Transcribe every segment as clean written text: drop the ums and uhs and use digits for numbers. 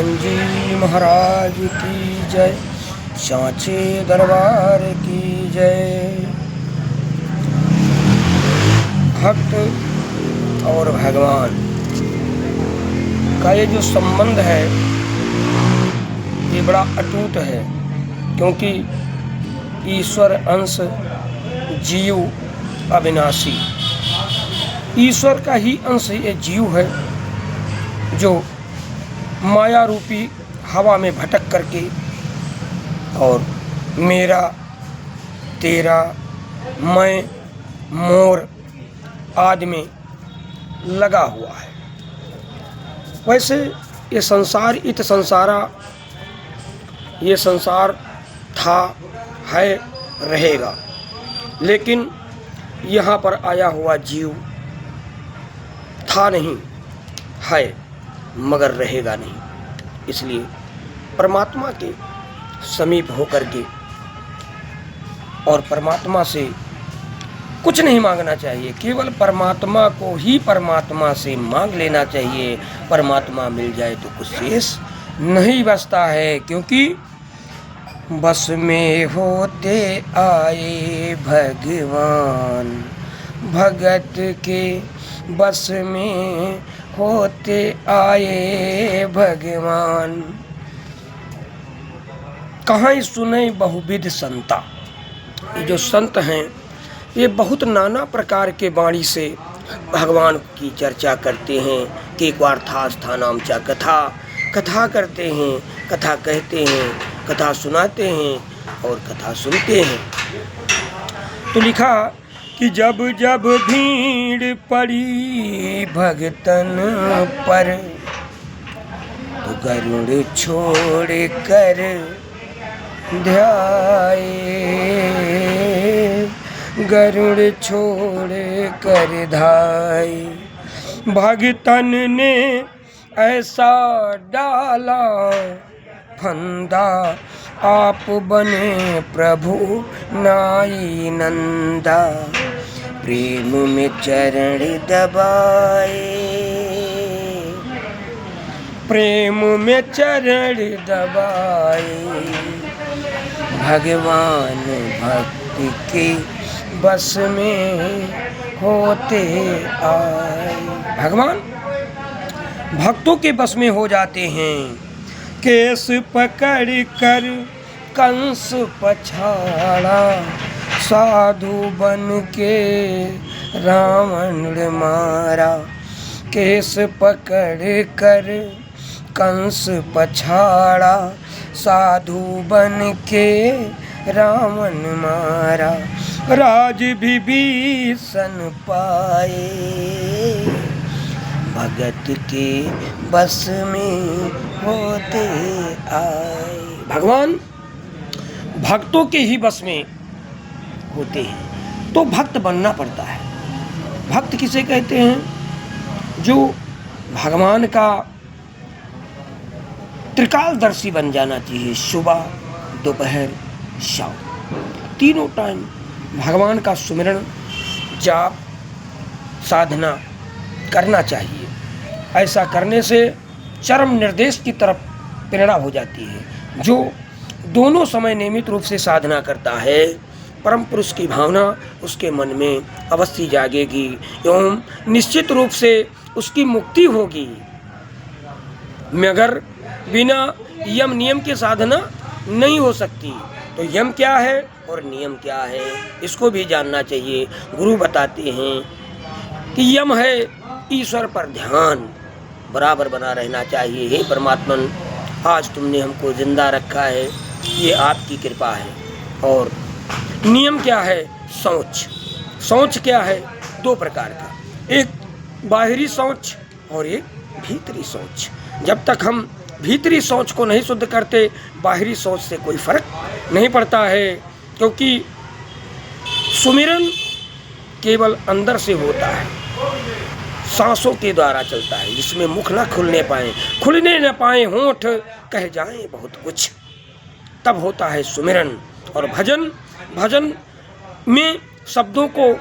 हनुमान जी महाराज की जय। सांचे दरबार की जय। भक्त और भगवान का ये जो संबंध है ये बड़ा अटूट है, क्योंकि ईश्वर अंश जीव अविनाशी। ईश्वर का ही अंश ये जीव है जो माया रूपी हवा में भटक करके और मेरा तेरा मैं मोर आदि में लगा हुआ है। वैसे ये संसार इत संसारा, ये संसार था, है, रहेगा, लेकिन यहाँ पर आया हुआ जीव था नहीं, है, मगर रहेगा नहीं। इसलिए परमात्मा के समीप होकर के और परमात्मा से कुछ नहीं मांगना चाहिए, केवल परमात्मा को ही परमात्मा से मांग लेना चाहिए। परमात्मा मिल जाए तो कुछ शेष नहीं बचता है, क्योंकि बस में होते आए भगवान, भगत के बस में होते आए भगवान। कहाँ सुने बहुविध संता। ये जो संत हैं ये बहुत नाना प्रकार के वाणी से भगवान की चर्चा करते हैं। कि एक बार था स्थानाम चा कथा, कथा करते हैं, कथा कहते हैं, कथा सुनाते हैं और कथा सुनते हैं। तो लिखा कि जब जब भीड़ पड़ी भगतन पर, तो गरुड़ छोड़ कर ध्याए, गरुड़ छोड़ कर धाय। भगतन ने ऐसा डाला फंदा, आप बने प्रभु नाई नंदा। प्रेम में चरण दबाए, प्रेम में चरण दबाए। भगवान भक्ति के बस में होते आए। भगवान भक्तों के बस में हो जाते हैं। केस पकड़ कर कंस पछाड़ा, साधु बन के रावण मारा। केस पकड़ कर कंस पछाड़ा, साधु बन के रावण मारा। राज विभीषण पाए, भगत के बस में होते आए। भगवान भक्तों के ही बस में होते हैं, तो भक्त बनना पड़ता है। भक्त किसे कहते हैं? जो भगवान का त्रिकालदर्शी बन जाना चाहिए। सुबह, दोपहर, शाम, तीनों टाइम भगवान का सुमिरन, जाप, साधना करना चाहिए। ऐसा करने से चरम निर्देश की तरफ प्रेरणा हो जाती है। जो दोनों समय नियमित रूप से साधना करता है, परम पुरुष की भावना उसके मन में अवश्य जागेगी एवं निश्चित रूप से उसकी मुक्ति होगी। मगर बिना यम नियम के साधना नहीं हो सकती। तो यम क्या है और नियम क्या है, इसको भी जानना चाहिए। गुरु बताते हैं कि यम है ईश्वर पर ध्यान बराबर बना रहना चाहिए। हे परमात्मन, आज तुमने हमको जिंदा रखा है, ये आपकी कृपा है। और नियम क्या है? शौच। शौच क्या है? दो प्रकार का, एक बाहरी शौच और एक भीतरी शौच। जब तक हम भीतरी शौच को नहीं शुद्ध करते, बाहरी शौच से कोई फर्क नहीं पड़ता है, क्योंकि सुमिरन केवल अंदर से होता है, सांसों के द्वारा चलता है, जिसमें मुख न खुलने पाए, खुलने न पाए होंठ, कह जाएं बहुत कुछ, तब होता है सुमिरन। और भजन, भजन में शब्दों को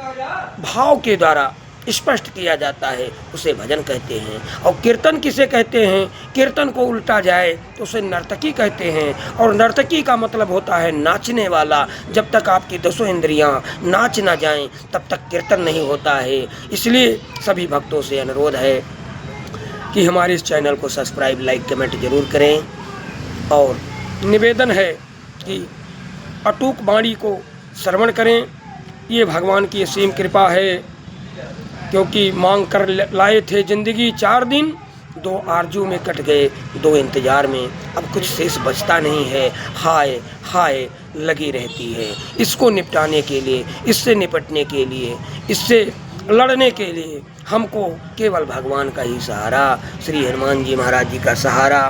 भाव के द्वारा स्पष्ट किया जाता है उसे भजन कहते हैं। और कीर्तन किसे कहते हैं? कीर्तन को उल्टा जाए तो उसे नर्तकी कहते हैं। और नर्तकी का मतलब होता है नाचने वाला। जब तक आपकी दसों इंद्रियां नाच ना जाएं तब तक कीर्तन नहीं होता है। इसलिए सभी भक्तों से अनुरोध है कि हमारे इस चैनल को सब्सक्राइब, लाइक, कमेंट जरूर करें। और निवेदन है कि अटूक वाणी को श्रवण करें। ये भगवान की असीम कृपा है, क्योंकि मांग कर लाए थे जिंदगी 4 दिन, 2 आरजू में कट गए 2 इंतजार में। अब कुछ शेष बचता नहीं है, हाय हाय लगी रहती है। इसको निपटाने के लिए, इससे निपटने के लिए, इससे लड़ने के लिए हमको केवल भगवान का ही सहारा, श्री हनुमान जी महाराज जी का सहारा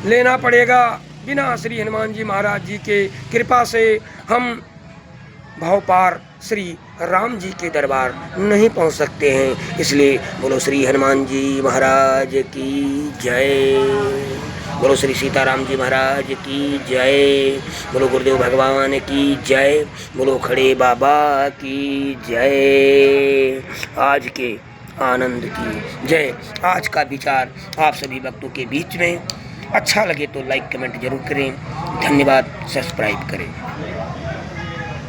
लेना पड़ेगा। बिना श्री हनुमान जी महाराज जी के कृपा से हम भवपार श्री राम जी के दरबार नहीं पहुंच सकते हैं। इसलिए बोलो श्री हनुमान जी महाराज की जय, बोलो श्री सीताराम जी महाराज की जय, बोलो गुरुदेव भगवान की जय, बोलो खड़े बाबा की जय। आज के आनंद की जय। आज का विचार आप सभी भक्तों के बीच में अच्छा लगे तो लाइक कमेंट जरूर करें। धन्यवाद। सब्सक्राइब करें।